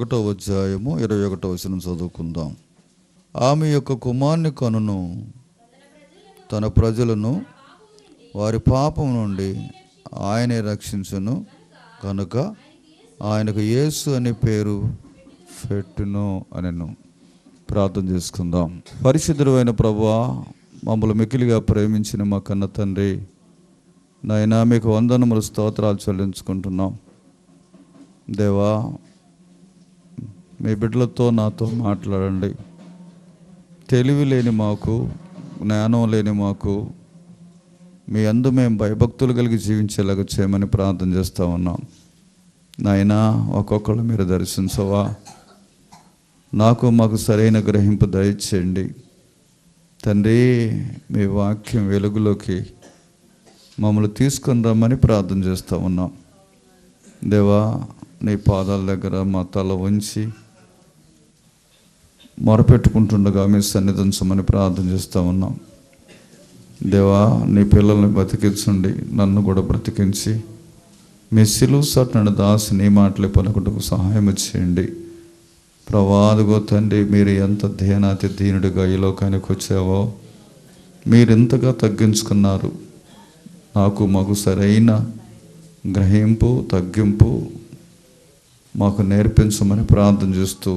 ఒకటవ అధ్యాయము 21వ వచనం చదువుకుందాం. ఆమె యొక్క కుమారుని కనును తన ప్రజలను వారి పాపం నుండి ఆయనే రక్షించును కనుక ఆయనకు యేసు అనే పేరు పెట్టును అనెను. ప్రార్థన చేసుకుందాం. పరిశుద్ధుడైన ప్రభువా, మమ్మల్ని మిక్కిలిగా ప్రేమించిన మా కన్న తండ్రి, నాయనా మీకు వందనములు స్తోత్రాలు చెల్లించుకుంటున్నాం. దేవా, మీ బిడ్డలతో నాతో మాట్లాడండి. తెలివి లేని మాకు, జ్ఞానం లేని మాకు మీ అందు మేము భయభక్తులు కలిగి జీవించేలాగా చేయమని ప్రార్థన చేస్తూ ఉన్నాం. నాయనా, ఒక్కొక్కరు మీరు దర్శించవా, నాకు మాకు సరైన గ్రహింపు దయచేయండి తండ్రి. మీ వాక్యం వెలుగులోకి మమ్మల్ని తీసుకొని రమ్మని ప్రార్థన చేస్తూ ఉన్నాం. దేవా, నీ పాదాల దగ్గర మా తల ఉంచి మొరపెట్టుకుంటుండగా మీ సన్నిధించమని ప్రార్థన చేస్తూ ఉన్నాం. దేవా, నీ పిల్లల్ని బ్రతికించండి, నన్ను కూడా బ్రతికించి మీ సిలువ సట్న దాసి నీ మాటలే పలుకుటకు సహాయం చేయండి. ప్రవాదుగో తండ్రి, మీరు ఎంత ధ్యానాతి దీనుడిగా ఈ లోకానికి వచ్చావో మీరు ఎంతగా తగ్గించుకున్నారు. నాకు మాకు సరైన గ్రహింపు, తగ్గింపు మాకు నేర్పించమని ప్రార్థన చేస్తూ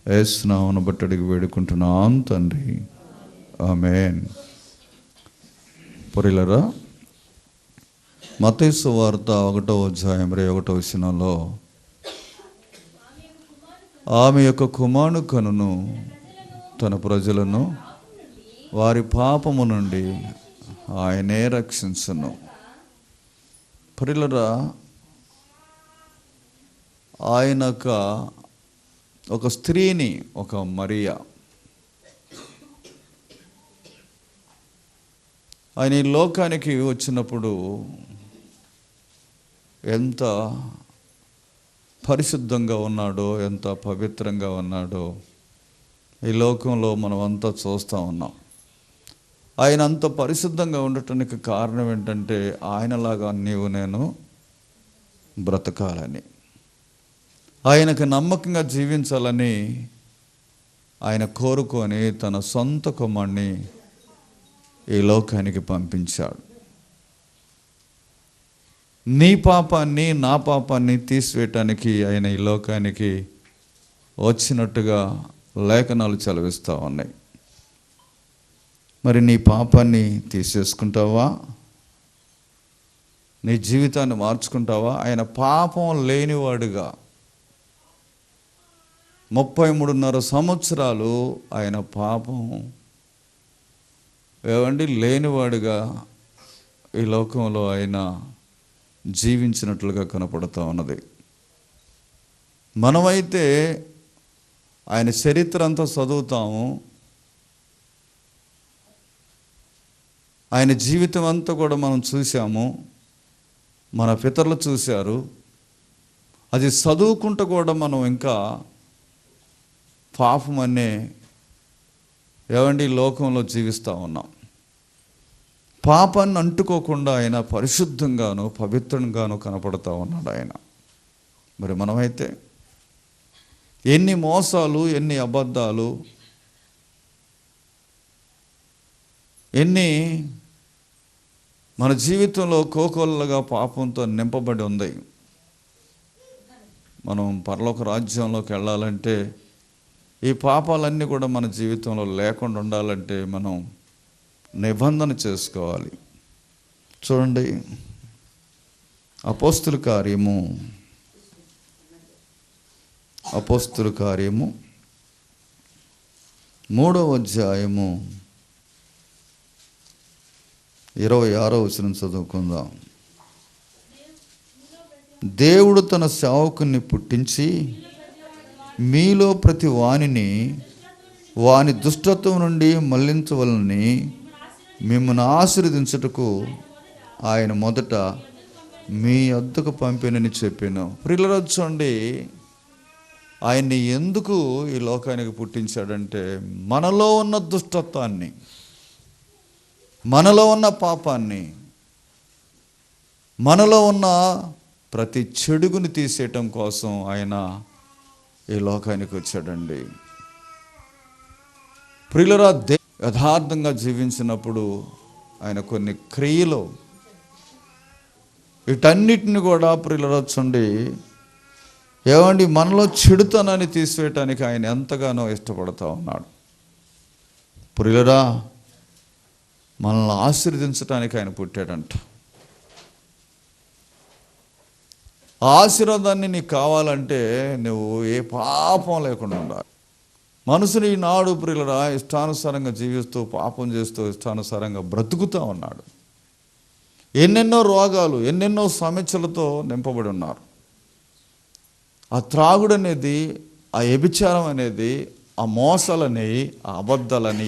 యేసు నామమును బట్టి అడిగి వేడుకుంటున్నాం తండ్రి, ఆమేన్. పొరిలరా, మత్తయి సువార్త 1వ అధ్యాయం 21వ వచనంలో ఆమె యొక్క కుమారుని కనును తన ప్రజలను వారి పాపము నుండి ఆయనే రక్షించును. ప్రియులారా, ఆయన ఒక స్త్రీని, ఒక మరియా, ఆయన ఈ లోకానికి వచ్చినప్పుడు ఎంత పరిశుద్ధంగా ఉన్నాడో, ఎంత పవిత్రంగా ఉన్నాడో ఈ లోకంలో మనం అంతా చూస్తూ ఉన్నాం. ఆయన అంత పరిశుద్ధంగా ఉండటానికి కారణం ఏంటంటే ఆయనలాగా నీవు నేను బ్రతకాలని, ఆయనకు నమ్మకంగా జీవించాలని ఆయన కోరుకొని తన సొంత కుమారుని ఈ లోకానికి పంపించాడు. నీ పాపాన్ని, నా పాపాన్ని తీసివేయటానికి ఆయన ఈ లోకానికి వచ్చినట్టుగా లేఖనాలు చదివిస్తూ ఉన్నాయి. మరి నీ పాపాన్ని తీసేసుకుంటావా? నీ జీవితాన్ని మార్చుకుంటావా? ఆయన పాపం లేనివాడుగా 33.5 సంవత్సరాలు ఆయన పాపం లేనివాడుగా ఈ లోకంలో ఆయన జీవించినట్లుగా కనపడుతూ ఉన్నది. మనమైతే ఆయన చరిత్ర అంతా చదువుతాము, ఆయన జీవితం అంతా కూడా మనం చూసాము, మన పితరులు చూశారు. అది చదువుకుంటూ కూడా మనం ఇంకా పాపం అనే లోకంలో జీవిస్తూ ఉన్నాం. పాపాన్ని అంటుకోకుండా ఆయన పరిశుద్ధంగాను పవిత్రంగాను కనపడుతూ ఉన్నాడు ఆయన. మరి మనమైతే ఎన్ని మోసాలు, ఎన్ని అబద్ధాలు, ఎన్ని మన జీవితంలో కోకొల్లగా పాపంతో నింపబడి ఉంది. మనం పరలోక రాజ్యంలోకి వెళ్ళాలంటే ఈ పాపాలన్నీ కూడా మన జీవితంలో లేకుండా ఉండాలంటే మనం నిబంధన చేసుకోవాలి. చూడండి, అపోస్తుల కార్యము 3వ అధ్యాయము 26వ వచనం చదువుకుందాం. దేవుడు తన సేవకుని పుట్టించి మీలో ప్రతి వానిని వాని దుష్టత్వం నుండి మళ్లించవలనని మిమ్మల్ని ఆశీర్వదించుటకు ఆయన మొదట మీ వద్దకు పంపినని చెప్పాను. ప్రియులారా, చూడండి, ఆయన్ని ఎందుకు ఈ లోకానికి పుట్టించాడంటే మనలో ఉన్న దుష్టత్వాన్ని, మనలో ఉన్న పాపాన్ని, మనలో ఉన్న ప్రతి చెడుగుని తీసేయటం కోసం ఆయన ఈ లోకానికి వచ్చాడండి. ప్రియులరా, యథార్థంగా జీవించినప్పుడు ఆయన కొన్ని క్రియలు వీటన్నిటిని కూడా ప్రియులరా చూడండి, ఏమండి, మనలో చెడుతనాన్ని తీసివేయటానికి ఆయన ఎంతగానో ఇష్టపడతా ఉన్నాడు. ప్రియులరా, మనల్ని ఆశీర్వదించడానికి ఆయన పుట్టాడంట. ఆశీర్వాదాన్ని నీకు కావాలంటే నువ్వు ఏ పాపం లేకుండా ఉండాలి. మనసుని ఈనాడు ప్రియులరా ఇష్టానుసారంగా జీవిస్తూ పాపం చేస్తూ ఇష్టానుసారంగా బ్రతుకుతూ ఉన్నాడు. ఎన్నెన్నో రోగాలు, ఎన్నెన్నో సమస్యలతో నింపబడి ఉన్నారు. ఆ త్రాగుడు అనేది, ఆ వ్యభిచారం అనేది, ఆ మోసాలని, ఆ అబద్ధాలని,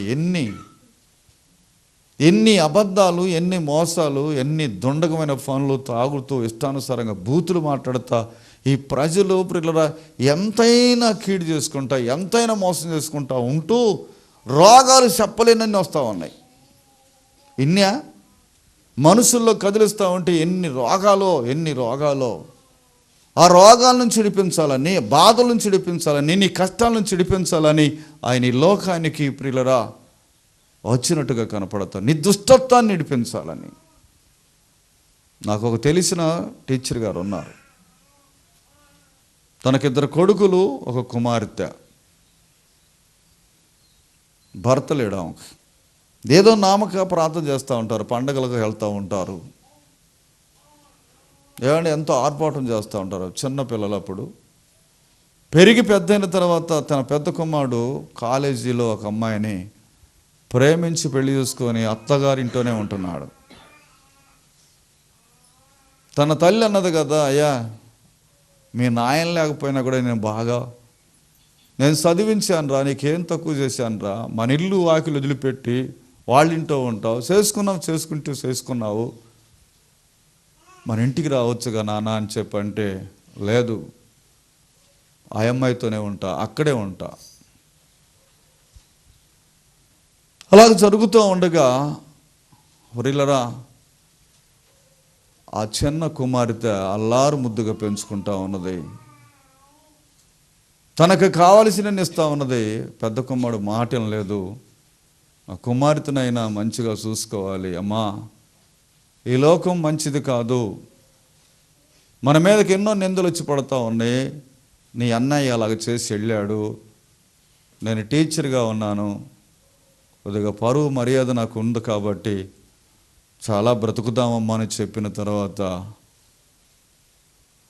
ఎన్ని అబద్ధాలు, ఎన్ని మోసాలు, ఎన్ని దుండగమైన పనులు తాగుతూ ఇష్టానుసారంగా బూతులు మాట్లాడుతా ఈ ప్రజలు ప్రియులరా ఎంతైనా కీడు చేసుకుంటా, ఎంతైనా మోసం చేసుకుంటా ఉంటూ రోగాలు చెప్పలేనన్ని వస్తూ ఉన్నాయి. ఇన్యా మనుషుల్లో కదిలిస్తూ ఉంటే ఎన్ని రోగాలో ఆ రోగాల నుంచి విడిపించాలని, బాధల నుంచి విడిపించాలని, నీ కష్టాల నుంచి విడిపించాలని ఆయన ఈ లోకానికి ప్రియులరా వచ్చినట్టుగా కనపడతారు. నీ దుష్టత్వాన్ని విడిపించాలని. నాకు ఒక తెలిసిన టీచర్ గారు ఉన్నారు. తనకిద్దరు కొడుకులు, ఒక కుమార్తె. భర్త లేడు ఆమెకి. ఏదో నామక ప్రార్థన చేస్తూ ఉంటారు, పండగలకు వెళ్తూ ఉంటారు, ఏమంటే ఎంతో ఆర్భాటం చేస్తూ ఉంటారు. చిన్న పిల్లలు అప్పుడు పెరిగి పెద్దయిన తర్వాత తన పెద్ద కుమారుడు కాలేజీలో ఒక అమ్మాయిని ప్రేమించి పెళ్లి చేసుకొని అత్తగారింట్లోనే ఉంటున్నాడు. తన తల్లి అన్నది కదా, అయ్యా మీ నాయన లేకపోయినా కూడా నేను చదివించాను రా, నీకేం తక్కువ చేశాను రా, మన ఇల్లు వాకిలు వదిలిపెట్టి వాళ్ళింటో ఉంటావు, చేసుకున్నావు, మన ఇంటికి రావచ్చుగా నాన్న అని చెప్పంటే, లేదు ఆ అమ్మాయితోనే ఉంటా, అక్కడే ఉంటా. అలాగ జరుగుతూ ఉండగా ప్రియులరా ఆ చిన్న కుమార్తె అల్లారు ముద్దుగా పెంచుకుంటా ఉన్నది. తనకు కావలసినన్ని ఇస్తూ ఉన్నది. పెద్ద కుమారుడు మాటం లేదు, ఆ కుమార్తెనైనా మంచిగా చూసుకోవాలి, అమ్మా ఈ లోకం మంచిది కాదు, మన మీదకి ఎన్నో నిందలు వచ్చి పడతా ఉన్నాయి, నీ అన్నయ్య అలాగ చేసి వెళ్ళాడు, నేను టీచర్గా ఉన్నాను, కొద్దిగా పరువు మర్యాద నాకు ఉంది కాబట్టి చాలా బ్రతుకుదామమ్మా అని చెప్పిన తర్వాత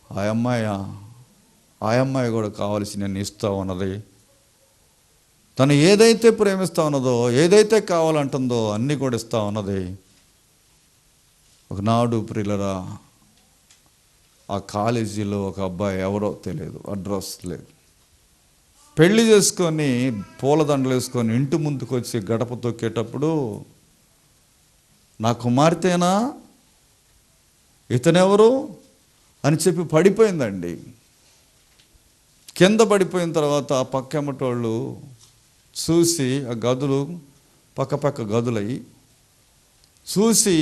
ఆ అమ్మాయి కూడా కావాల్సి నేను ఇస్తూ ఉన్నది. తను ఏదైతే ప్రేమిస్తూ ఉన్నదో, ఏదైతే కావాలంటుందో అన్నీ కూడా ఇస్తూ ఉన్నది. ఒకనాడు ప్రియులరా ఆ కాలేజీలో ఒక అబ్బాయి, ఎవరో తెలియదు, అడ్రస్ లేదు, పెళ్లి చేసుకొని పూలదండలు వేసుకొని ఇంటి ముందుకు వచ్చి గడప తొక్కేటప్పుడు, నా కుమార్తెనా, ఇతనెవరు అని చెప్పి పడిపోయిందండి. కింద పడిపోయిన తర్వాత ఆ పక్కెమ్మటోళ్ళు చూసి, ఆ గదులు పక్క గదులయ్యి చూసి,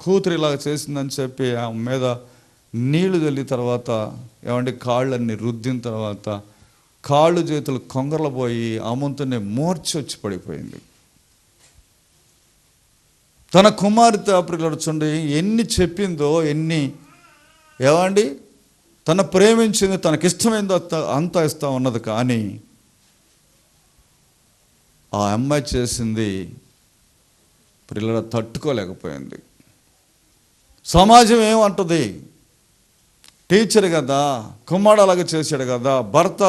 కూతురు ఇలాగ చేసిందని చెప్పి ఆమె మీద నీళ్లు చల్లి తర్వాత ఏమంటే కాళ్ళన్నీ రుద్దిన తర్వాత కాళ్ళు చేతులు కొంగరలు పోయి ఆమంతనే మూర్చొచ్చి పడిపోయింది. తన కుమార్తె ప్రియులర్చుండి ఎన్ని చెప్పిందో, ఏమండి తన ప్రేమించింది, తనకిష్టమైందో అంతా ఇస్తూ ఉన్నది. కానీ ఆ అమ్మాయి చేసింది ప్రియుల తట్టుకోలేకపోయింది. సమాజం ఏమంటుంది, టీచర్ కదా, కుమారుడు అలాగ చేశాడు కదా, భర్త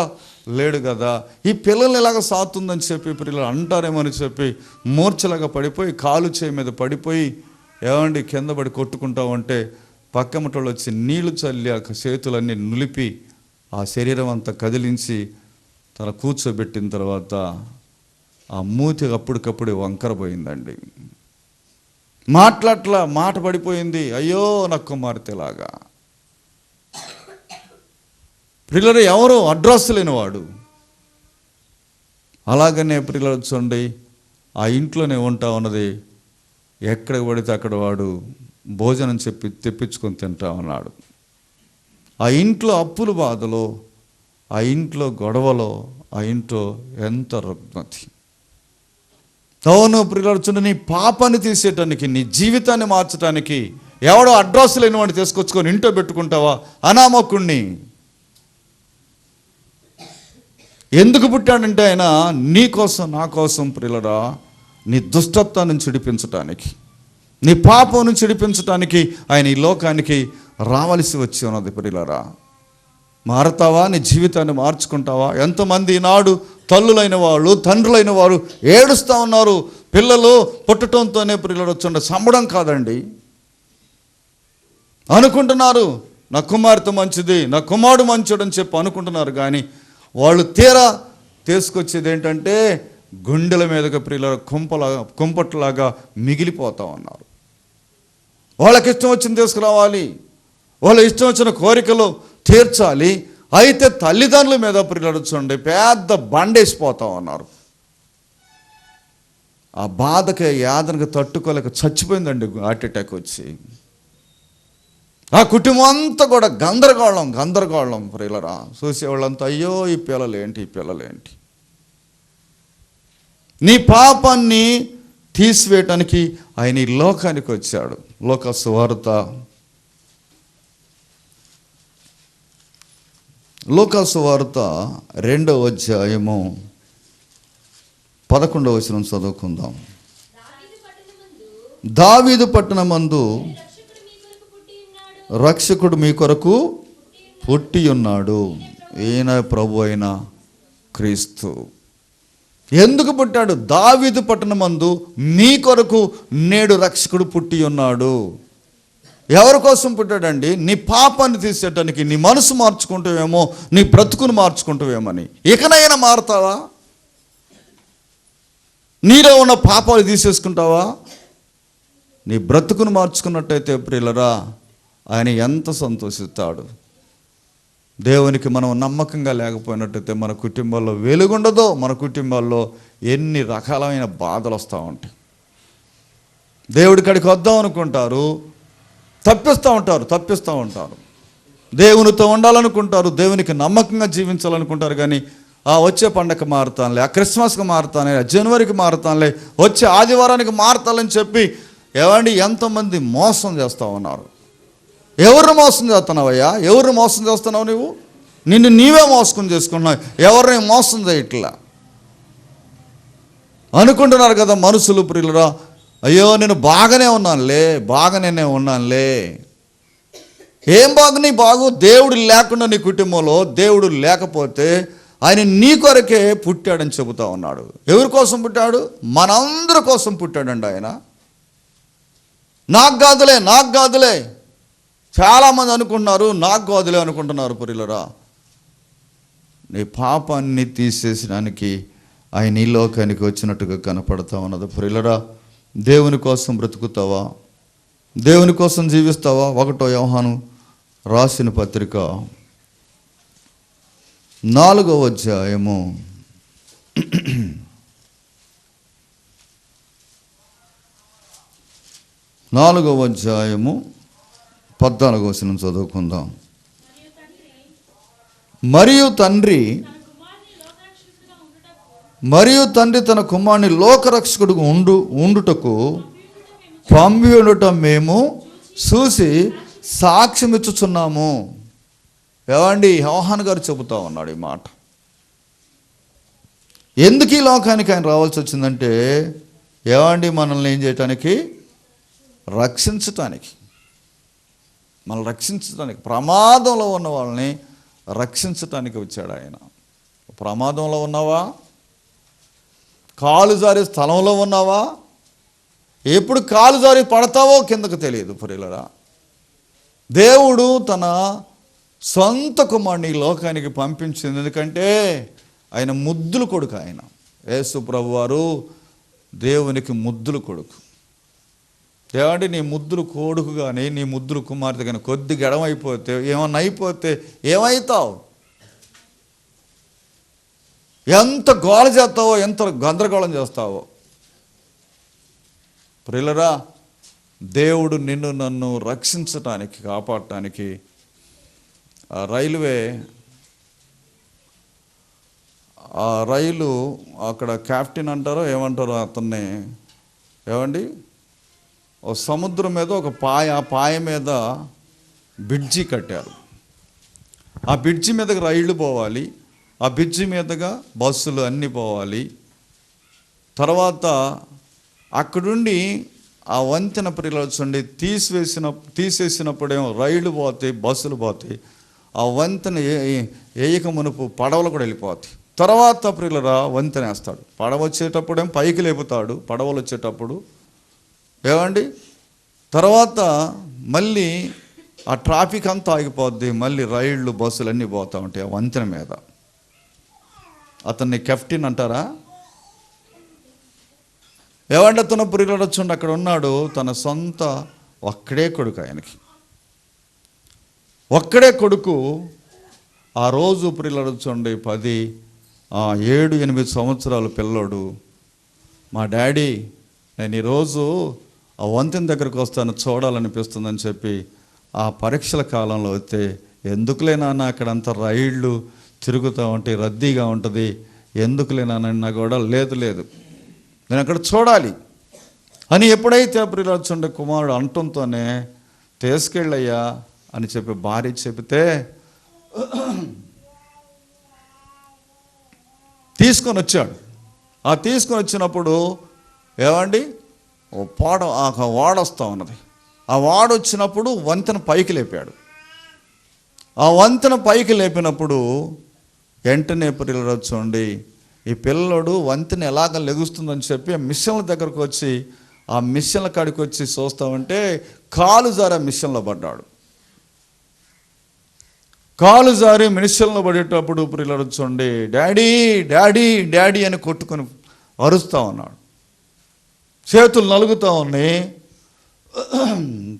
లేడు కదా, ఈ పిల్లల్ని ఎలాగ సాతుందని చెప్పి పిల్లలు అంటారేమని చెప్పి మూర్ఛలాగా పడిపోయి కాలు చేయి మీద పడిపోయి ఏమండి కింద పడి కొట్టుకుంటా ఉంటే పక్కమటోళ్ళు వచ్చి నీళ్లు చల్లి ఆ చేతులన్నీ నులిపి ఆ శరీరం అంతా కదిలించి తన కూర్చోబెట్టిన తర్వాత ఆ మూతి అప్పటికప్పుడే వంకరపోయిందండి. మాట పడిపోయింది. అయ్యో నా కుమార్తెలాగా. ప్రియులు ఎవరో అడ్రస్ లేనివాడు. అలాగనే ప్రియులు చూడండి, ఆ ఇంట్లోనే ఉంటా ఉన్నది. ఎక్కడికి పడితే అక్కడ వాడు భోజనం తెప్పించుకొని తింటా ఉన్నాడు. ఆ ఇంట్లో అప్పుల బాధలో ఆ ఇంట్లో గొడవలో, ఆ ఇంట్లో ఎంత రుగ్మతి. అవును ప్రియులారా, నీ పాపాన్ని తీసేయటానికి, నీ జీవితాన్ని మార్చడానికి ఎవడో అడ్రస్ లేని వాడిని తీసుకొచ్చుకొని ఇంట్లో పెట్టుకుంటావా? అనామకుణ్ణి. ఎందుకు పుట్టాడంటే ఆయన నీ కోసం, నా కోసం ప్రియులారా, నీ దుష్టత్వాన్ని విడిపించటానికి, నీ పాపం నుంచి విడిపించటానికి ఆయన ఈ లోకానికి రావలసి వచ్చి ఉన్నది. ప్రియులారా, మారతావా? నీ జీవితాన్ని మార్చుకుంటావా? ఎంతమంది ఈనాడు తల్లులైన వాళ్ళు, తండ్రులైన వారు ఏడుస్తూ ఉన్నారు. పిల్లలు పుట్టడంతోనే ప్రియులారా వచ్చండి, సంబడం కాదండి అనుకుంటున్నారు. నా కుమార్తె మంచిది, నా కుమారుడు మంచోడు అని చెప్పి అనుకుంటున్నారు. కానీ వాళ్ళు తీరా తీసుకొచ్చేది ఏంటంటే గుండెల మీదగా ప్రియులారా కుంపట్లాగా మిగిలిపోతా ఉన్నారు. వాళ్ళకి ఇష్టం వచ్చింది తీసుకురావాలి, వాళ్ళ ఇష్టం వచ్చిన కోరికలు తీర్చాలి. అయితే తల్లిదండ్రుల మీద ప్రియులారా చూడండి పెద్ద బండేసిపోతా ఉన్నారు. ఆ బాధకి, యాదనకి తట్టుకోలేక చచ్చిపోయిందండి హార్ట్ అటాక్ వచ్చి. ఆ కుటుంబం అంతా కూడా గందరగోళం ప్రియులారా. చూసేవాళ్ళంతా అయ్యో ఈ పిల్లలేంటి. నీ పాపాన్ని తీసివేయటానికి ఆయన ఈ లోకానికి వచ్చాడు. లోక సువార్త 2వ అధ్యాయము 11వ వచనం చదువుకుందాం. దావీదు పట్టణమందు రక్షకుడు మీ కొరకు పుట్టి ఉన్నాడు, ఈయన ప్రభు అయిన క్రీస్తు. ఎందుకు పుట్టాడు? దావీదు పట్టణమందు మీ కొరకు నేడు రక్షకుడు పుట్టి ఉన్నాడు. ఎవరి కోసం పుట్టాడండి? నీ పాపాన్ని తీసేయటానికి. నీ మనసు మార్చుకుంటావేమో, నీ బ్రతుకును మార్చుకుంటావేమని. ఇకనైనా మారుతావా? నీలో ఉన్న పాపాలు తీసేసుకుంటావా? నీ బ్రతుకును మార్చుకున్నట్టయితే ప్రియులరా ఆయన ఎంత సంతోషిస్తాడు. దేవునికి మనం నమ్మకంగా లేకపోయినట్టయితే మన కుటుంబాల్లో వెలుగుండదో, మన కుటుంబాల్లో ఎన్ని రకాలైన బాధలు వస్తూ ఉంటాయి. దేవుడి కాడికి వద్దాం అనుకుంటారు, తప్పిస్తూ ఉంటారు. దేవునితో ఉండాలనుకుంటారు, దేవునికి నమ్మకంగా జీవించాలనుకుంటారు. కానీ ఆ వచ్చే పండగకి మారుతానులే, ఆ క్రిస్మస్కి మారుతానులే, ఆ జనవరికి మారుతానులే, వచ్చే ఆదివారానికి మారుతాలని చెప్పి ఎంతమంది మోసం చేస్తూ ఉన్నారు. ఎవరిని మోసం చేస్తున్నావయ్యా? ఎవరిని మోసం చేస్తున్నావు? నువ్వు నిన్ను నీవే మోసం చేసుకుంటున్నావు, ఎవరిని మోసం చేయట్లా అనుకుంటున్నారు కదా మనుషులు. ప్రియులరా, అయ్యో నేను బాగానే ఉన్నానులే. ఏం బాగు? దేవుడు లేకుండా నీ కుటుంబంలో దేవుడు లేకపోతే ఆయన నీ కొరకే పుట్టాడని చెబుతా ఉన్నాడు. ఎవరి కోసం పుట్టాడు? మనందరి కోసం పుట్టాడండి ఆయన. నాకు కాదులే. చాలామంది అనుకుంటున్నారు నాకు కాదులే అనుకుంటున్నారు. ప్రియులరా, నీ పాపాన్ని తీసేసడానికి ఆయన ఈ లోకానికి వచ్చినట్టుగా కనపడతా ఉన్నది. ప్రియులరా, దేవుని కోసం బ్రతుకుతావా? దేవుని కోసం జీవిస్తావా? 1 యోహాను రాసిన పత్రిక 4వ అధ్యాయము 14వ వచనం చదువుకుందాం. మరియు తండ్రి తన కుమారుని లోకరక్షకుడుగా ఉండుటకు పంపి ఉండటం మేము చూసి సాక్ష్యం ఇచ్చుచున్నాము. యోహాను గారు చెబుతా ఉన్నాడు ఈ మాట. ఎందుకు ఈ లోకానికి ఆయన రావాల్సి వచ్చిందంటే మనల్ని ఏం చేయటానికి? రక్షించటానికి. ప్రమాదంలో ఉన్న వాళ్ళని రక్షించటానికి వచ్చాడు ఆయన. ప్రమాదంలో ఉన్నావా? కాలు జారే స్థలంలో ఉన్నావా? ఎప్పుడు కాలు జారి పడతావో కిందకు తెలియదు. ప్రియులరా, దేవుడు తన సొంత కుమారుని లోకానికి పంపించింది. ఎందుకంటే ఆయన ముద్దుల కొడుకు. ఆయన యేసు ప్రభు వారు దేవునికి ముద్దుల కొడుకు. నీ ముద్దులు కొడుకు కానీ, నీ ముద్దులు కుమార్తె కానీ కొద్దిగా ఎడమైపోతే, ఏమన్నా అయిపోతే ఏమవుతావు? ఎంత గోల చేస్తావో, ఎంత గందరగోళం చేస్తావో. ప్రియులరా, దేవుడు నిన్ను నన్ను రక్షించటానికి, కాపాడటానికి ఆ రైల్వే ఆ రైలు అక్కడ క్యాప్టెన్ అంటారో ఏమంటారో అతన్ని, ఏమండి, ఓ సముద్రం మీద ఒక పాయ మీద బ్రిడ్జి కట్టారు. ఆ బ్రిడ్జి మీదకి రైళ్ళు పోవాలి, ఆ బ్రిడ్జి మీదుగా బస్సులు అన్నీ పోవాలి. తర్వాత అక్కడుండి ఆ వంతెన ప్రియులారా తీసేసినప్పుడేమో రైళ్ళు పోతాయి, బస్సులు పోతాయి. ఆ వంతెన వేయక మునుపు పడవలు కూడా వెళ్ళిపోతాయి. తర్వాత ప్రియులారా వంతెన వేస్తాడు. పడవ వచ్చేటప్పుడేమో పైకి లేపుతాడు, పడవలు వచ్చేటప్పుడు, ఏమండి. తర్వాత మళ్ళీ ఆ ట్రాఫిక్ అంతా ఆగిపోద్ది, మళ్ళీ రైళ్ళు బస్సులు అన్నీ పోతూ ఉంటాయి ఆ వంతెన మీద. అతన్ని కెప్టెన్ అంటారా? ఏమంటే అతను ప్రియులారా చూడండి, అక్కడ ఉన్నాడు, తన సొంత ఒక్కడే కొడుకు, ఆయనకి ఒక్కడే కొడుకు. ఆ రోజు ప్రియులారా చూడండి 7-8 సంవత్సరాల పిల్లోడు, మా డాడీ నేను ఈరోజు ఆ వంతెన దగ్గరకు వస్తాను, చూడాలనిపిస్తుందని చెప్పి ఆ పరీక్షల కాలంలో వస్తే, ఎందుకులే నాన్న అక్కడంతా రైళ్ళు తిరుగుతూ ఉంటాయి, రద్దీగా ఉంటుంది, ఎందుకులే నాన్న నా కూడా లేదు నేను అక్కడ చూడాలి అని ఎప్పుడైతే ప్రియులారా చూడండి కుమారుడు అంటంతోనే తీసుకెళ్ళయ్యా అని చెప్పి భార్య చెబితే తీసుకొని వచ్చాడు. ఆ తీసుకొని వచ్చినప్పుడు ఏమండి, వాడ వస్తూ ఉన్నది. ఆ వాడ వచ్చినప్పుడు వంతెన పైకి లేపాడు. ఆ వంతెన పైకి లేపినప్పుడు వెంటనే ప్రియులారా చూడండి, ఈ పిల్లడు వంతెన ఎలాగ లెగుస్తుందని చెప్పి ఆ మిషన్ల దగ్గరకు వచ్చి, ఆ మిషన్ల కాడికి వచ్చి చూస్తామంటే కాలు జారి ఆ మిషన్లో పడ్డాడు. కాలు జారి మిషన్లో పడేటప్పుడు ప్రియులారా చూడండి డాడీ డాడీ డాడీ అని కొట్టుకొని అరుస్తూ ఉన్నాడు. చేతులు నలుగుతూ ఉన్నాయి.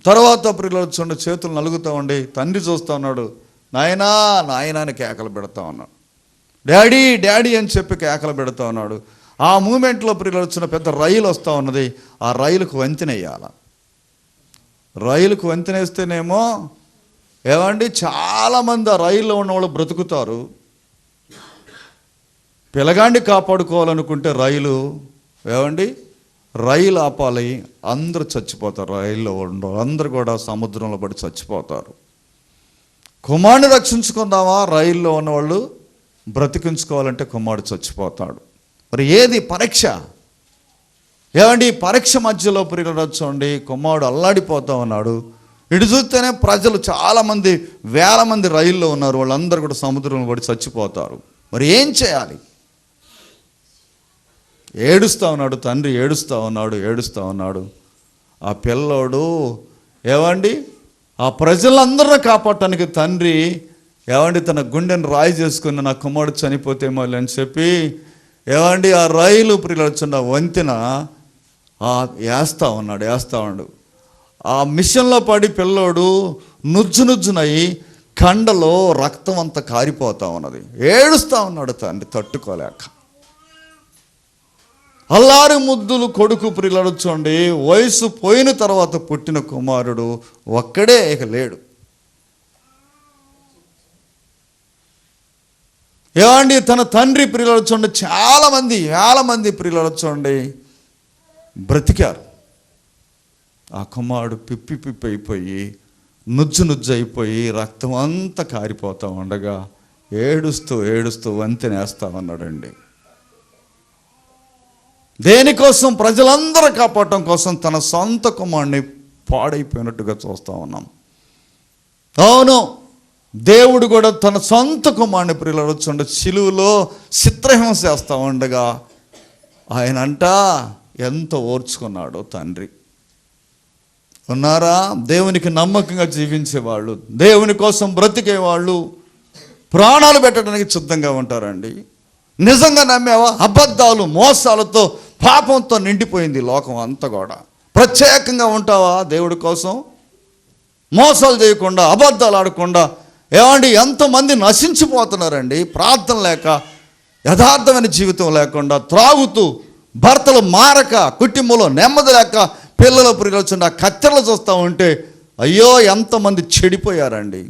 తర్వాత ప్రియులారా చూడండి చేతులు నలుగుతూ ఉండి తండ్రి చూస్తూ ఉన్నాడు. నాయనా నాయనా అని కేకలు పెడతా ఉన్నాడు. డాడీ డాడీ అని చెప్పి కేకలు పెడతా ఉన్నాడు. ఆ మూమెంట్లో ప్రియులారా చూడండి పెద్ద రైలు వస్తూ ఉన్నది. ఆ రైలుకు వంతెన వేయాల. రైలుకు వంతెన వేస్తేనేమో ఏమండి చాలామంది ఆ రైల్లో ఉన్నవాళ్ళు బ్రతుకుతారు. పిల్లగాండి కాపాడుకోవాలనుకుంటే రైలు ఆపాలి, అందరూ చచ్చిపోతారు. రైల్లో ఉండవు, అందరూ కూడా సముద్రంలో పడి చచ్చిపోతారు. కుమారుని రక్షించుకుందామా, రైల్లో ఉన్నవాళ్ళు బ్రతికించుకోవాలంటే కుమారుడు చచ్చిపోతాడు. మరి ఏది పరీక్ష? ఏమండి పరీక్ష మధ్యలో ప్రియులారా చూడండి కుమారుడు అల్లాడిపోతూ ఉన్నాడు. ఇటు చూస్తేనే ప్రజలు చాలామంది, వేల మంది రైల్లో ఉన్నారు, వాళ్ళందరూ కూడా సముద్రంలో పడి చచ్చిపోతారు. మరి ఏం చేయాలి? ఏడుస్తూ ఉన్నాడు తండ్రి, ఏడుస్తూ ఉన్నాడు. ఆ పిల్లోడు ఏమండి ఆ ప్రజలందరినీ కాపాడటానికి తండ్రి తన గుండెను రాయి చేసుకుని నా కుమారుడు చనిపోతే మళ్ళీ అని చెప్పి ఆ రైలు ప్రియులారా వంతెన వేస్తూ ఉన్నాడు. ఆ మిషన్లో పడి పిల్లోడు నుజ్జునయ్యి కండలో రక్తం అంతా కారిపోతూ ఉన్నది. ఏడుస్తూ ఉన్నాడు తండ్రి తట్టుకోలేక. అల్లారి ముద్దులు కొడుకు ప్రియులారా చూడండి వయసు పోయిన తర్వాత పుట్టిన కుమారుడు ఒక్కడే ఇక లేడు. తన తండ్రి ప్రియులారా చూడండి చాలామంది, వేల మంది ప్రియులారా చూడండి బ్రతికారు. ఆ కుమారుడు పిప్పి అయిపోయి నుజ్జు అయిపోయి రక్తం అంతా కారిపోతూ ఉండగా ఏడుస్తూ వంతెనేస్తా ఉన్నాడండి. దేనికోసం? ప్రజలందరూ కాపాడటం కోసం తన సొంత కుమారుడిని పాడైపోయినట్టుగా చూస్తూ ఉన్నాం. అవును, దేవుడు కూడా తన సొంత కుమారుని ప్రియులారా చూడండి సిలువలో చిత్రహింస చేస్తూ ఉండగా ఆయన ఎంత ఓర్చుకున్నాడో తండ్రి. ఉన్నారా? దేవునికి నమ్మకంగా జీవించేవాళ్ళు, దేవుని కోసం బ్రతికేవాళ్ళు ప్రాణాలు పెట్టడానికి సిద్ధంగా ఉంటారండి. నిజంగా నమ్మేవా? అబద్ధాలు మోసాలతో పాపంతో నిండిపోయింది లోకం అంతా కూడా. ప్రత్యేకంగా ఉంటావా దేవుడి కోసం? మోసాలు చేయకుండా, అబద్ధాలు ఆడకుండా ఎంతమంది నశించిపోతున్నారండి. ప్రార్థన లేక, యథార్థమైన జీవితం లేకుండా, త్రాగుతూ, భర్తలు మారక, కుటుంబంలో నెమ్మది లేక, పిల్లలు ప్రియులు ఆ కత్తెరలు చూస్తూ ఉంటే అయ్యో ఎంతమంది చెడిపోయారండి.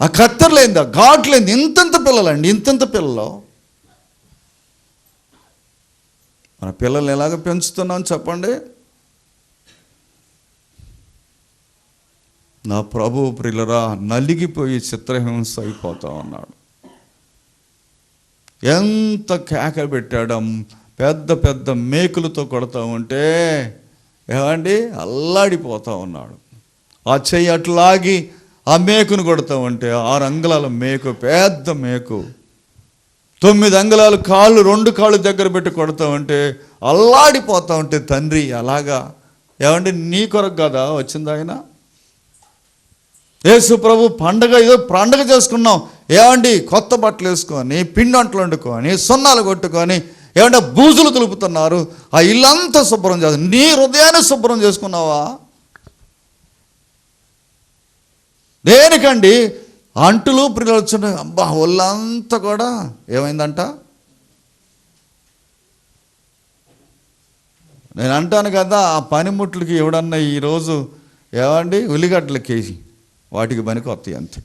ఆ కత్తెరలేంది, ఆ ఘాట్లేంది, ఇంతంత పిల్లలండి, ఇంతంత పిల్లలు. మన పిల్లల్ని ఎలాగ పెంచుతున్నాం చెప్పండి? నా ప్రభువు ప్రియులరా నలిగిపోయి చిత్రహింస అయిపోతా ఉన్నాడు. ఎంత కేక పెట్టాడు, పెద్ద పెద్ద మేకులతో కొడతా ఉంటే ఏమండి అల్లాడిపోతా ఉన్నాడు. ఆ చెయ్యి అట్లాగి ఆ మేకును కొడతా ఉంటే 6 అంగుళాల మేకు, పెద్ద మేకు, 9 అంగుళాలు కాళ్ళు, 2 కాళ్ళు దగ్గర పెట్టి కొడతా ఉంటే అల్లాడిపోతా ఉంటే తండ్రి అలాగా. ఏమండి నీ కొరకు కదా వచ్చింది ఆయన? యేసు ప్రభు పండగ, ఏదో పండగ చేసుకున్నాం ఏమండి, కొత్త బట్టలు వేసుకొని, పిండి వంటలు వండుకొని, సున్నాలు కొట్టుకొని, ఏమంటే బూజులు తులుపుతున్నారు. ఆ ఇల్లంతా శుభ్రం చేస్తా. నీ హృదయాన్ని శుభ్రం చేసుకున్నావా? దేనికండి? అంటులు ప్రియులు వచ్చిన అబ్బా ఒళ్ళంతా కూడా ఏమైందంట. నేను అంటాను కదా, ఆ పనిముట్లకి ఎవడన్నా ఈరోజు ఏమండి ఉల్లిగడ్డల కేజీ వాటికి పనికి వస్తాయి అంతే.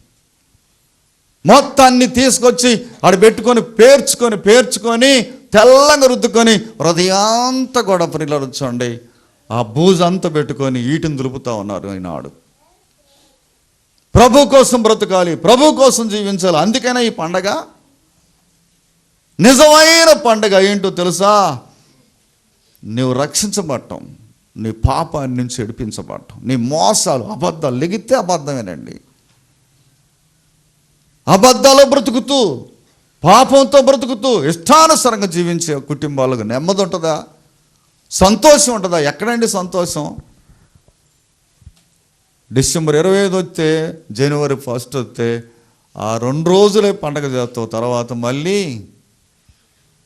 మొత్తాన్ని తీసుకొచ్చి ఆడ పెట్టుకొని పేర్చుకొని తెల్లంగా రుద్దుకొని హృదయాంతా కూడా ప్రియులు వచ్చండి ఆ బూజంతా పెట్టుకొని వీటిని దులుపుతూ ఉన్నారు ఈనాడు. ప్రభు కోసం బ్రతకాలి, ప్రభు కోసం జీవించాలి. అందుకైనా ఈ పండగ నిజమైన పండగ ఏంటో తెలుసా? నువ్వు రక్షించబడటం, నీ పాపాన్ని నుంచి విడిపించబడటం, నీ మోసాలు, అబద్ధాలు, లెగితే అబద్ధమేనండి. అబద్ధాలు బ్రతుకుతూ, పాపంతో బ్రతుకుతూ ఇష్టానుసారంగా జీవించే కుటుంబాలకు నెమ్మది ఉంటుందా? సంతోషం ఉంటుందా? ఎక్కడండి సంతోషం? డిసెంబర్ 25 వస్తే, జనవరి 1 వస్తే ఆ 2 రోజులే పండగ చేస్తావు. తర్వాత మళ్ళీ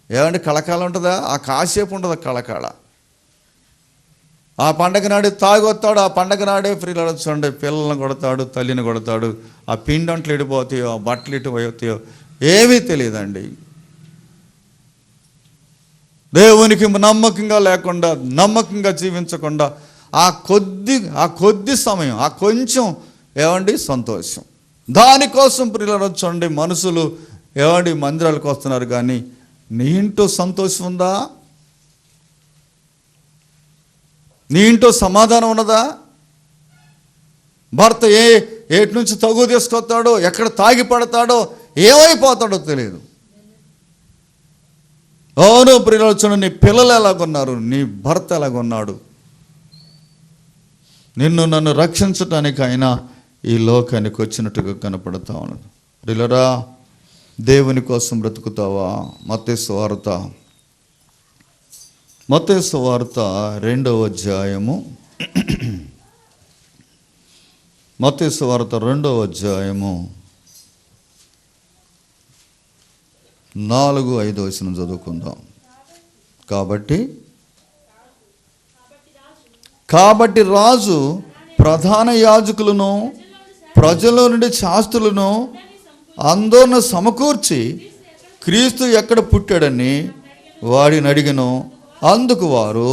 ఏమంటే కళకాల ఉంటుందా? ఆ కాసేపు ఉంటుందా కళకాళ. ఆ పండగ నాడే తాగొస్తాడు, ఆ పండగ నాడే ఫ్రీలో చూడండి పిల్లల్ని కొడతాడు, తల్లిని కొడతాడు. ఆ పిండంట్లు ఇడిపోతాయో, ఆ బట్టలు ఇటు పోతాయో ఏమీ తెలియదండి. దేవునికి నమ్మకంగా లేకుండా, నమ్మకంగా జీవించకుండా ఆ కొద్ది సమయం, ఆ కొంచెం ఏమండి సంతోషం, దానికోసం ప్రియులను చూడండి మనుషులు ఏమండి మందిరాలకు వస్తున్నారు. కానీ నీ ఇంట్లో సంతోషం ఉందా? నీ ఇంట్లో సమాధానం ఉన్నదా? భర్త ఏటి నుంచి తగు తీసుకొస్తాడో, ఎక్కడ తాగి పడతాడో, ఏమైపోతాడో తెలియదు. అవును ప్రియులు చూడండి, నీ పిల్లలు ఎలాగున్నారు, నీ భర్త ఎలాగున్నాడు. నిన్ను నన్ను రక్షించటానికి ఆయన ఈ లోకానికి వచ్చినట్టుగా కనపడతా ఉన్నది. ప్రియులరా దేవుని కోసం బ్రతుకుతావా? మత్తయి సువార్త 2వ అధ్యాయము, మత్తయి సువార్త 2వ అధ్యాయము 4-5 వచనం చదువుకుందాం. కాబట్టి రాజు ప్రధాన యాజకులను ప్రజల నుండి శాస్త్రులను అందరిని సమకూర్చి క్రీస్తు ఎక్కడ పుట్టాడని వాడిని అడిగెను. అందుకు వారు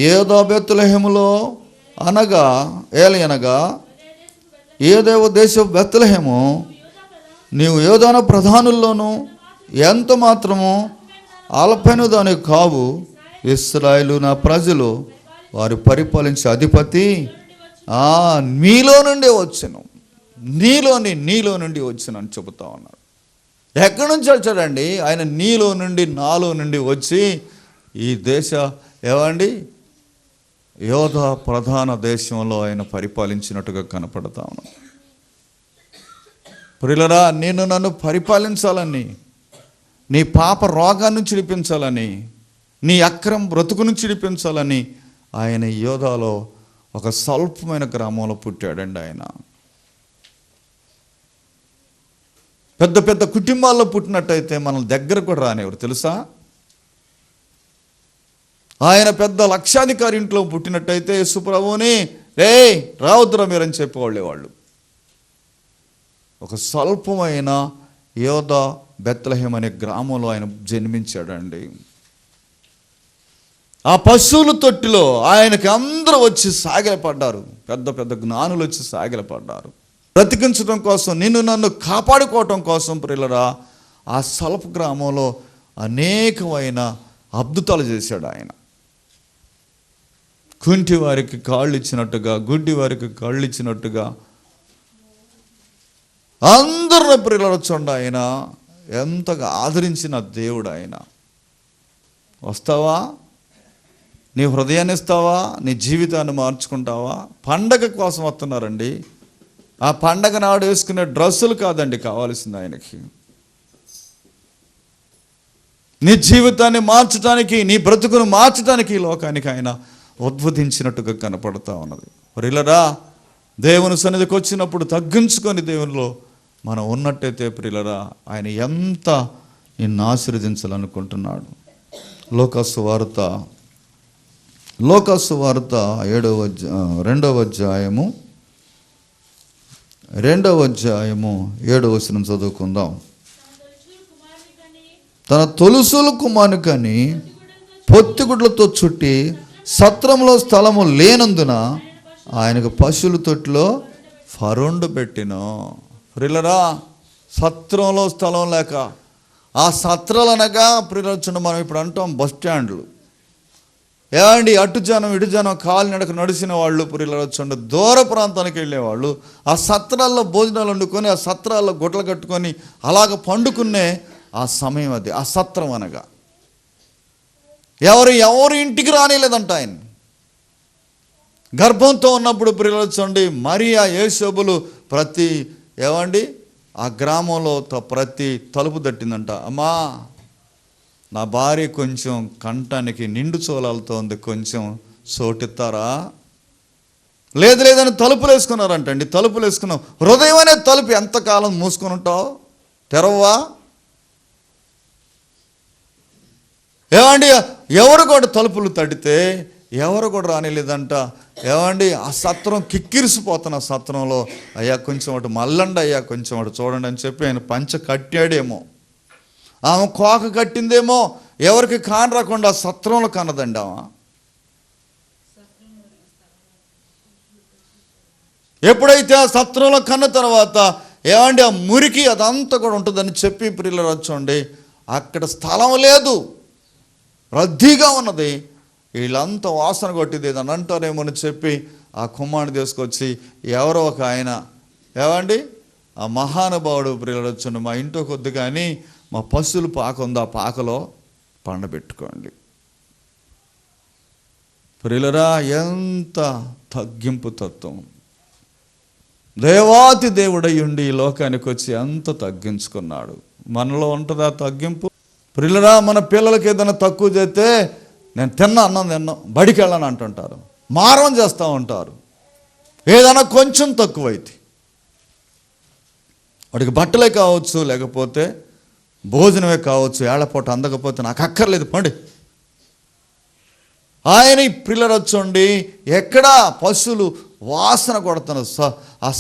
యూదా బెత్లెహేములో అనగా యూదా దేశపు బెత్లెహేము, నీవు యూదా ప్రధానుల్లోనూ ఎంత మాత్రము అల్పైన దానికి కావు. ఇశ్రాయేలు నా ప్రజలు, వారు పరిపాలించే అధిపతి మీలో నుండి వచ్చాను, నీలో నుండి వచ్చాను అని చెబుతా ఉన్నాడు. ఎక్కడి నుంచి వచ్చాడండి ఆయన? నీలో నుండి, నాలో నుండి వచ్చి ఈ దేశ ఏమండి యోధా ప్రధాన దేశంలో ఆయన పరిపాలించినట్టుగా కనపడతా ఉన్నాడు. ప్రియులరా నేను నన్ను పరిపాలించాలని, నీ పాప రోగాన్ని చిడిపించాలని, నీ అక్రమ బ్రతుకును చిడిపించాలని ఆయన యోధాలో ఒక స్వల్పమైన గ్రామంలో పుట్టాడండి. ఆయన పెద్ద పెద్ద కుటుంబాల్లో పుట్టినట్టయితే మన దగ్గర కూడా రానివ్వరు తెలుసా? ఆయన పెద్ద లక్షాధికారి ఇంట్లో పుట్టినట్టయితే యేసుప్రభువుని రావద్దురా మీరని చెప్పేవాళ్ళు. ఒక స్వల్పమైన యోధా బెత్లెహేం అనే గ్రామంలో ఆయన జన్మించాడండి. ఆ పశువుల తొట్టిలో ఆయనకి అందరూ వచ్చి సాగిలపడ్డారు. పెద్ద పెద్ద జ్ఞానులు వచ్చి సాగిలపడ్డారు. బ్రతికించడం కోసం, నిన్ను నన్ను కాపాడుకోవటం కోసం ప్రియులరా ఆ స్వల్ప గ్రామంలో అనేకమైన అద్భుతాలు చేశాడు ఆయన. కుంటి వారికి కాళ్ళు ఇచ్చినట్టుగా, గుడ్డి వారికి కాళ్ళు ఇచ్చినట్టుగా అందరిని ప్రియులరా చూడండి ఆయన ఎంతగా ఆదరించిన దేవుడు ఆయన. వస్తావా? నీ హృదయాన్ని ఇస్తావా? నీ జీవితాన్ని మార్చుకుంటావా? పండగ కోసం వస్తున్నారండి. ఆ పండగ నాడు వేసుకునే డ్రెస్సులు కాదండి కావాల్సింది ఆయనకి. నీ జీవితాన్ని మార్చడానికి, నీ బ్రతుకును మార్చడానికి ఈ లోకానికి ఆయన ఉద్భవించినట్టుగా కనపడతా ఉన్నది. ప్రియులరా, దేవుని సన్నిధికి వచ్చినప్పుడు తగ్గించుకొని దేవునిలో మనం ఉన్నట్టయితే ప్రియులరా ఆయన ఎంత నిన్ను ఆశీర్వదించాలనుకుంటున్నాడు. లోకాసు వార్త 2వ అధ్యాయము 7వ వచనం చదువుకుందాం. తన తొలుసుల కుమారుని కని పొత్తిగుడ్లతో చుట్టి సత్రంలో స్థలము లేనందున ఆయనకు పశువుల తొట్టిలో ఫరుండు పెట్టిను. ప్రియులరా, సత్రంలో స్థలం లేక, ఆ సత్రాలు అనగా ప్రియులు మనం ఇప్పుడు అంటాం బస్ స్టాండ్లు. ఏమండి, అటు జనం ఇటు జనం కాలినడక నడిచిన వాళ్ళు ప్రియులు చూడండి దూర ప్రాంతానికి వెళ్ళేవాళ్ళు ఆ సత్రాల్లో భోజనాలు వండుకొని, ఆ సత్రాల్లో గుడ్లు కట్టుకొని అలాగ పండుకునే ఆ సమయం అది. ఆ సత్రం అనగా ఎవరు ఇంటికి రానిలేదంట ఆయన. గర్భంతో ఉన్నప్పుడు ప్రియులు చూడండి మరియా యేసోబులు ప్రతి ఆ గ్రామంలో ప్రతి తలుపు తట్టిందంట. అమ్మా, నా భార్య కొంచెం కంఠానికి నిండు చోలాలతో ఉంది, కొంచెం సోటిస్తారా? లేదని తలుపులు వేసుకున్నారంటండి. తలుపులు వేసుకున్నాం. హృదయం అనే తలుపు ఎంతకాలం మూసుకొని ఉంటావు? తెరవా? ఎవరు కూడా తలుపులు తడితే ఎవరు కూడా రానిలేదంట. ఆ సత్రం కిక్కిరిసిపోతున్న సత్రంలో అయ్యా కొంచెం అటు మల్లండి, అయ్యా కొంచెం అటు చూడండి అని చెప్పి ఆయన పంచ కట్టాడేమో, ఆమె కోక కట్టిందేమో, ఎవరికి కాని రాకుండా ఆ సత్రంలో కన్నదండి ఆమె. ఎప్పుడైతే ఆ సత్రంలో కన్న తర్వాత ఆ మురికి అదంతా కూడా ఉంటుందని చెప్పి ప్రియులు వచ్చండి అక్కడ స్థలం లేదు, రద్దీగా ఉన్నది. వీళ్ళంతా వాసన కొట్టింది ఏదని అంటారేమో అని చెప్పి ఆ కుమారుని తీసుకొచ్చి ఎవరో ఒక ఆయన ఆ మహానుభావుడు ప్రియులు వచ్చండి మా ఇంట్లో కొద్ది కానీ మా పశువులు పాక ఉంది, ఆ పాకలో పండబెట్టుకోండి. ప్రియులరా, ఎంత తగ్గింపు తత్వం! దేవాతి దేవుడై ఉండి ఈ లోకానికి వచ్చి ఎంత తగ్గించుకున్నాడు. మనలో ఉంటుందా తగ్గింపు? ప్రియులరా, మన పిల్లలకి ఏదైనా తక్కువ చేస్తే నేను అన్నం తిన్నాం బడికి వెళ్ళని అంటుంటారు, మారం చేస్తూ ఉంటారు. ఏదైనా కొంచెం తక్కువైతే వాడికి బట్టలే కావచ్చు, లేకపోతే భోజనమే కావచ్చు, ఏళ్లపూట అందకపోతే నాకు అక్కర్లేదు పండి. ఆయన పిల్లలు వచ్చండి ఎక్కడా పశువులు వాసన కొడుతున్న ఆ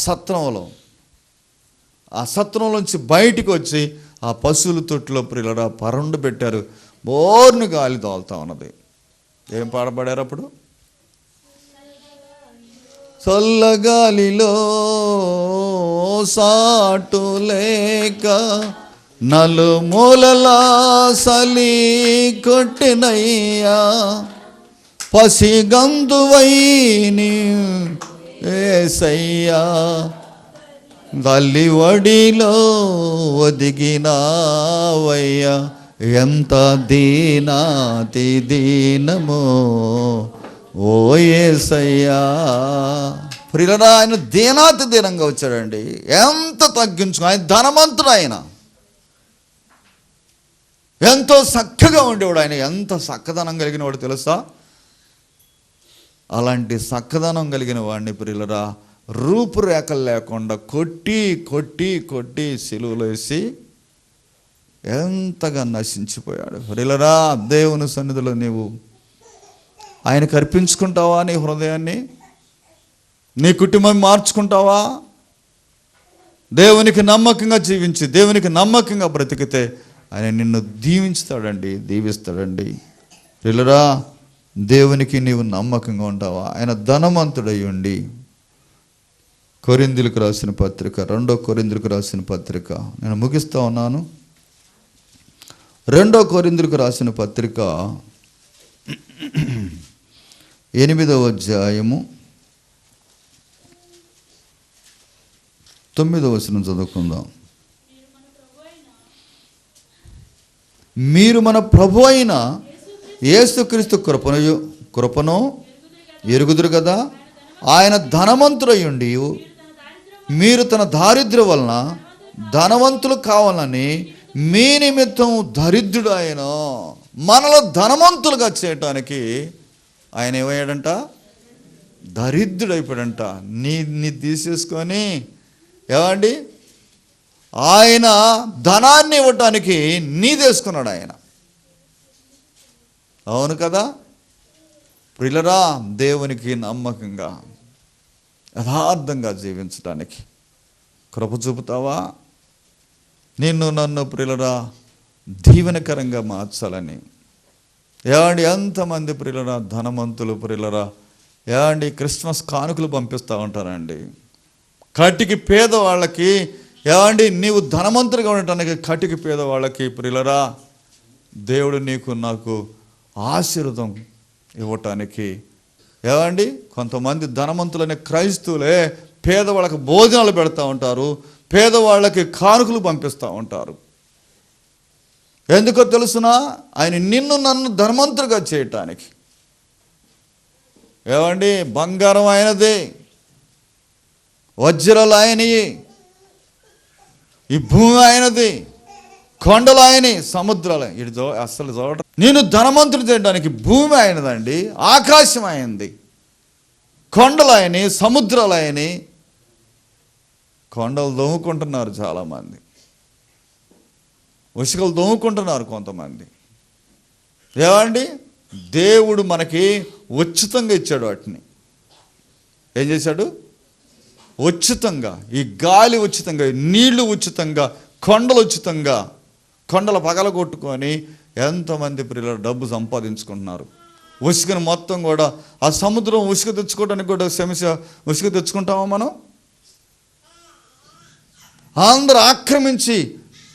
సత్రంలోంచి బయటికి వచ్చి ఆ పశువుల తొట్టులో ప్రియులరా పరుండు పెట్టారు. బోర్ను గాలి తోలుతా ఉన్నది. ఏం పాడబడారు అప్పుడు? చల్లగాలిలో సాటు లేక నలుమూలలా సలి కొట్టినయ్యా, పసిగందువైని ఏసయ్యా, తల్లి వడిలో ఒదిగినావయ్యా, ఎంత దీనాతి దీనమో ఓ యేసయ్యా. ప్రియులరా, ఆయన దీనాతి దీనంగా వచ్చాడండి. ఎంత తగ్గించుకో, ఆయన ధనవంతుడు, ఆయన ఎంతో చక్కగా ఉండేవాడు. ఆయన ఎంత చక్కదనం కలిగిన వాడు తెలుసా? అలాంటి చక్కదనం కలిగిన వాడిని ప్రియులరా రూపురేఖలు లేకుండా కొట్టి కొట్టి కొట్టి సిలువలో వేసి ఎంతగా నశించిపోయాడు. ప్రియులరా, దేవుని సన్నిధిలో నీవు ఆయనకు అర్పించుకుంటావా? నీ హృదయాన్ని, నీ కుటుంబం మార్చుకుంటావా? దేవునికి నమ్మకంగా జీవించి దేవునికి నమ్మకంగా బ్రతికితే ఆయన నిన్ను దీవిస్తాడండి. ప్రియులరా, దేవునికి నీవు నమ్మకంగా ఉంటావా? ఆయన ధనవంతుడై ఉండి కొరింథీయులకు రాసిన పత్రిక, 2 కొరింథీయులకు రాసిన పత్రిక, నేను ముగిస్తా ఉన్నాను. 2 కొరింథీయులకు రాసిన పత్రిక 8వ అధ్యాయము 9వ వచనం చదువుకుందాం. మీరు మన ప్రభు అయిన యేసుక్రీస్తు కృపను ఎరుగుదురు కదా. ఆయన ధనవంతుడయ్యుండి మీరు తన దారిద్ర్యం వలన ధనవంతులు కావాలని మీ నిమిత్తం దరిద్రుడు ఆయన. మనలో ధనవంతులుగా చేయటానికి ఆయన ఏమయ్యాడంట? దరిద్రుడు అయిపోయాడంట. నీ తీసేసుకొని ఏమండి, ఆయన ధనాన్ని ఇవ్వటానికి నీదేసుకున్నాడు ఆయన. అవును కదా ప్రియులరా? దేవునికి నమ్మకంగా యథార్థంగా జీవించడానికి కృప చూపుతావా? నిన్ను నన్ను ప్రియులరా దీవెనకరంగా మార్చాలని. ఏమండి, ఎంతమంది ప్రియులరా ధనవంతులు ప్రియులరా ఏమండి క్రిస్మస్ కానుకలు పంపిస్తూ ఉంటారండి. కటికి పేదవాళ్ళకి ఏమండి, నీవు ధనవంతుడిగా ఉండటానికి కటికి పేదవాళ్ళకి ప్రియులరా దేవుడు నీకు నాకు ఆశీర్వాదం ఇవ్వటానికి. ఏమండి, కొంతమంది ధనవంతులనే క్రైస్తవులే పేదవాళ్ళకి భోజనాలు పెడతా ఉంటారు, పేదవాళ్ళకి కానుకలు పంపిస్తూ ఉంటారు. ఎందుకో తెలుసునా? ఆయన నిన్ను నన్ను ధనవంతుడిగా చేయటానికి. ఏమండి, బంగారం ఆయనదే, వజ్రాలు ఆయనవి, ఈ భూమి ఆయనది, కొండలు ఆయనే, సముద్రాలు ఇటు అస్సలు చూడ. నేను ధనవంతుడు చేయడానికి భూమి ఆయనదండి, ఆకాశం ఆయనది, కొండలు ఆయనే, సముద్రాలు ఆయనే. కొండలు దొంగుకుంటున్నారు చాలామంది, ఉసుకలు దొంగుకుంటున్నారు కొంతమంది. ఏమండి, దేవుడు మనకి ఉచితంగా ఇచ్చాడు వాటిని. ఏం చేశాడు? ఉచితంగా. ఈ గాలి ఉచితంగా, నీళ్లు ఉచితంగా, కొండలు ఉచితంగా. కొండలు పగలగొట్టుకొని ఎంతోమంది ప్రియులు డబ్బు సంపాదించుకుంటున్నారు. ఉసుకని మొత్తం కూడా ఆ సముద్రం ఉసుక తెచ్చుకోవడానికి కూడా ఉసుక తెచ్చుకుంటామా మనం? అందరూ ఆక్రమించి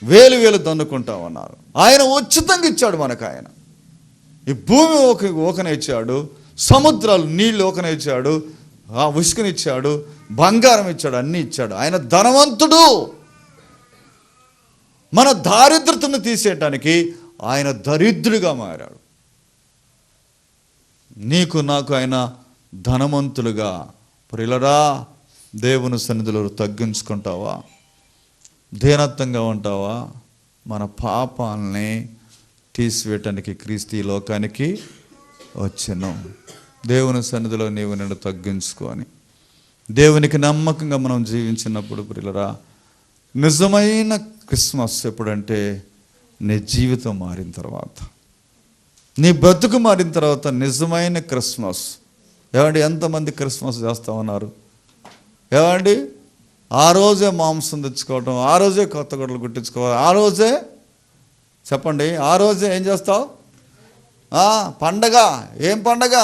వేలు దన్నుకుంటామన్నారు. ఆయన ఉచితంగా ఇచ్చాడు మనకు. ఆయన ఈ భూమి ఓకనే ఇచ్చాడు, సముద్రాలు నీళ్ళు ఓకనే ఇచ్చాడు, ఆ ఉసుకనిచ్చాడు, బంగారం ఇచ్చాడు, అన్నీ ఇచ్చాడు. ఆయన ధనవంతుడు. మన దారిద్రతను తీసేయటానికి ఆయన దరిద్రుడిగా మారాడు. నీకు నాకు ఆయన ధనవంతులుగా. ప్రియులరా, దేవుని సన్నిధిలో తగ్గించుకుంటావా? దీనత్వంగా ఉంటావా? మన పాపాలని తీసివేయటానికి క్రీస్తు ఈ లోకానికి వచ్చెను. దేవుని సన్నిధిలో నీవు నిన్ను తగ్గించుకొని దేవునికి నమ్మకంగా మనం జీవించినప్పుడు ప్రియులరా, నిజమైన క్రిస్మస్ ఎప్పుడంటే నీ జీవితం మారిన తర్వాత, నీ బ్రతుకు మారిన తర్వాత నిజమైన క్రిస్మస్. ఏమండి, ఎంతమంది క్రిస్మస్ చేస్తూ ఉన్నారు? ఏమండి, ఆ రోజే మాంసం తెచ్చుకోవటం, ఆ రోజే కొత్త గుడ్డలు కుట్టించుకోవాలి, ఆ రోజే చెప్పండి, ఆ రోజే ఏం చేస్తావు? పండగ. ఏం పండగ?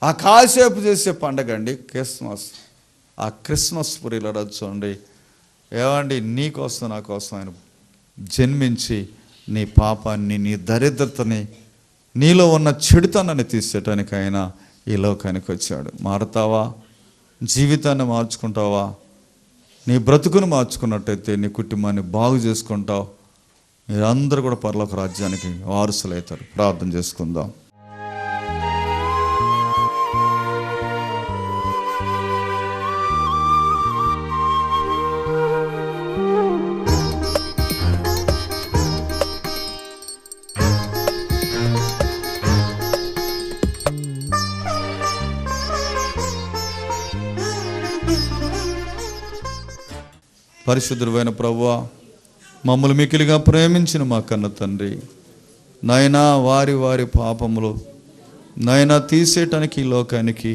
ఆ కాసేపు చేసే పండగ అండి క్రిస్మస్. ఆ క్రిస్మస్ పురిలో చూడండి. ఏమండి, నీ కోసం నా కోసం ఆయన జన్మించి నీ పాపాన్ని, నీ దరిద్రతని, నీలో ఉన్న చెడుతనాన్ని తీసేయటానికి ఆయన ఈ లోకానికి వచ్చాడు. మారుతావా? జీవితాన్ని మార్చుకుంటావా? నీ బ్రతుకును మార్చుకున్నట్టయితే నీ కుటుంబాన్ని బాగు చేసుకుంటావు. మీరందరూ కూడా పరలోక రాజ్యానికి వారసులవుతారు. ప్రార్థన చేసుకుందాం. పరిశుద్ధుడైన ప్రభువా, మమ్మల్ని మికిలిగా ప్రేమించిన మా కన్న తండ్రి, నాయనా వారి వారి పాపములు నాయనా తీసేయటానికి ఈ లోకానికి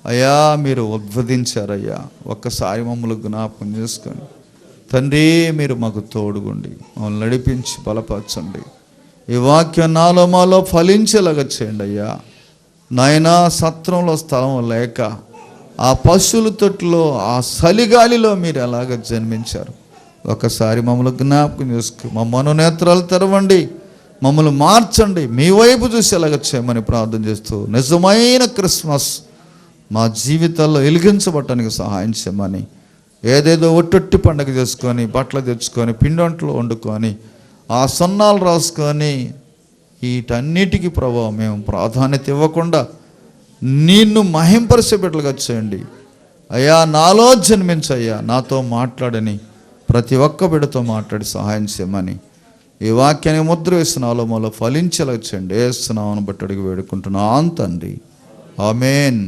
అయ్యా మీరు ఉద్వదించారయ్యా. ఒక్కసారి మమ్మల్ని జ్ఞాపకం చేసుకొని తండ్రి, మీరు మాకు తోడుగుండి మమ్మల్ని నడిపించి బలపరచండి. ఈ వాక్యం నాలో మాలో ఫలించేలాగా చేయండి అయ్యా. నాయనా సత్రంలో స్థలం లేక ఆ పశువుల తొట్టులో, ఆ చలిగాలిలో మీరు ఎలాగ జన్మించారు. ఒకసారి మమ్మల్ని జ్ఞాపకం చేసుకో, మా మనోనేత్రాలు తెరవండి, మమ్మల్ని మార్చండి, మీ వైపు చూసి ఎలాగ చేయమని ప్రార్థన చేస్తూ నిజమైన క్రిస్మస్ మా జీవితాల్లో వెలిగించబడటానికి సహాయం చేయమని, ఏదేదో ఒట్టొట్టి పండగ చేసుకొని, బట్టలు తెచ్చుకొని, పిండి వంటలు వండుకొని, ఆ సున్నాలు రాసుకొని, వీటన్నిటికీ ప్రభావం మేము ప్రాధాన్యత ఇవ్వకుండా నిన్ను మహింపరిచే బిడ్డలుగా చేయండి అయ్యా. నాలో జన్మించయ్యా, నాతో మాట్లాడని ప్రతి ఒక్క బిడ్డతో మాట్లాడి సహాయం చేయమని ఈ వాక్యాన్ని ముద్ర వేసిన ఆలోమలో ఫలించేలా చేయండి. ఏస్తున్నామని బట్టి అడిగి వేడుకుంటున్నాను తండ్రి, ఆమేన్.